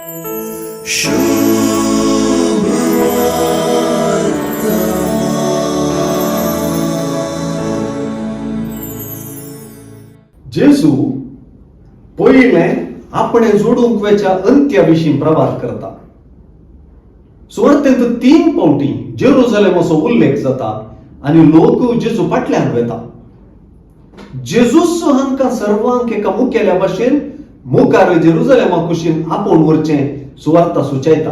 जेजू पहिले आपणे जोडूंक वेच्या अंत्याविशीं प्रवास करता. सुवातेंत 3 फावटी जेरुसलेमाचो उल्लेख जाता आनी लोक जेजू फाटल्यान वेता. जेजूस हांकां सर्वांक एका मुखेल्या भाशेन मुखार जेरुसलेमा कुशीन आपोवन व्हरचें सुवार्ता सुचयता.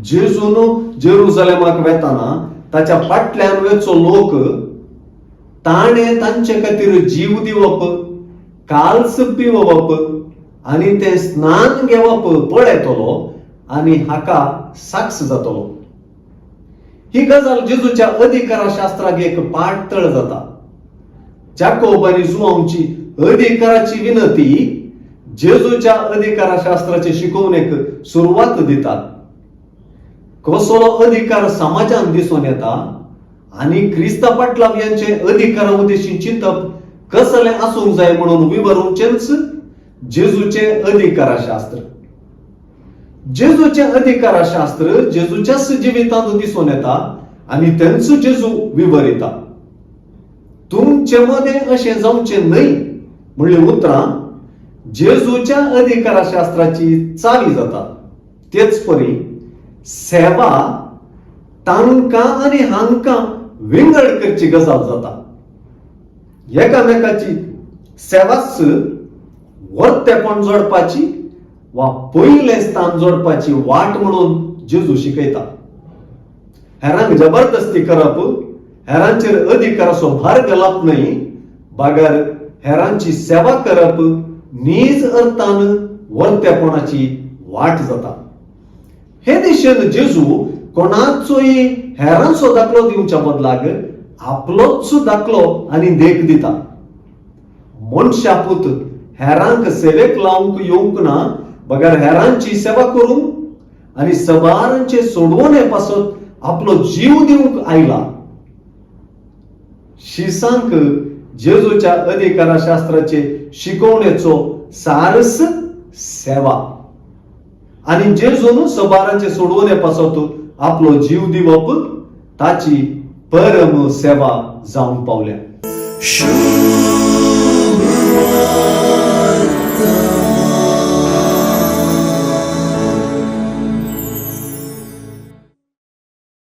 जेजून जेरुसलेमाक वेताना ताच्या फाटल्यान वेचो लोक ताणें तांचे खातीर जीव दिवप, काल्स पिवप आनी ते स्नान घेवप पळयतलो आनी हाका साक्ष जातलो. ही गजाल जेजूच्या अधिकारशास्त्राक एक पातळ जाता. जाकोब आनी जुआंवची अधिकाराची विनंती जेजूच्या अधिकारशास्त्राचे शिकवणेक सुरवात दितात. कसलो अधिकार समाजान दिसून येता आनी क्रिस्ता पाटलाव्यांचे अधिकारा उदेशी चिंतप कसले आसूंक जाय म्हणून विवरूचेंच जेजूचे अधिकारशास्त्र. जेजूचे अधिकारशास्त्र जेजूच्याच जिवितांत दिसून येता आनी तेंच जेजू विवरिता. तुमचे मध्ये अशें जावचे न्हय म्हणली उतरां जेजूच्या अधिकारशास्त्राची चावी जाता. तेच परी सेवा तांकां आनी हांकां विंगड करची गजाल जाता. एकामेकाची सेवाच वर्तेपण जोडपाची वा पयले स्थान जोडपाची वाट म्हणून जेजू शिकयता. हेरांक जबरदस्ती करप, हेरांचेर अधिकाराचो भार घालप न्हय, बागर हेरांची सेवा करप नीज अर्थान वर्तेपणाची वाट जाता. हे दिशेन जेजू कोणाचोय हेरांचो दाखलो दिवच्या बदलाक आपलोच दाखलो आनी देख दिता. मनशापूत हेरांक सेवेक लावंक येवंक ना, बगर हेरांची सेवा करूंक आनी सबारांचे सोडवणे पासत आपलो जीव दिवंक आयला. शिसांक जेजूच्या अधिकारशास्त्राचे शिकवणेचो सारस सेवा आनी जेजून सबारांचे सोडवणे पासत आपलो जीव दिवप ताची परम सेवा जावन पावल्या.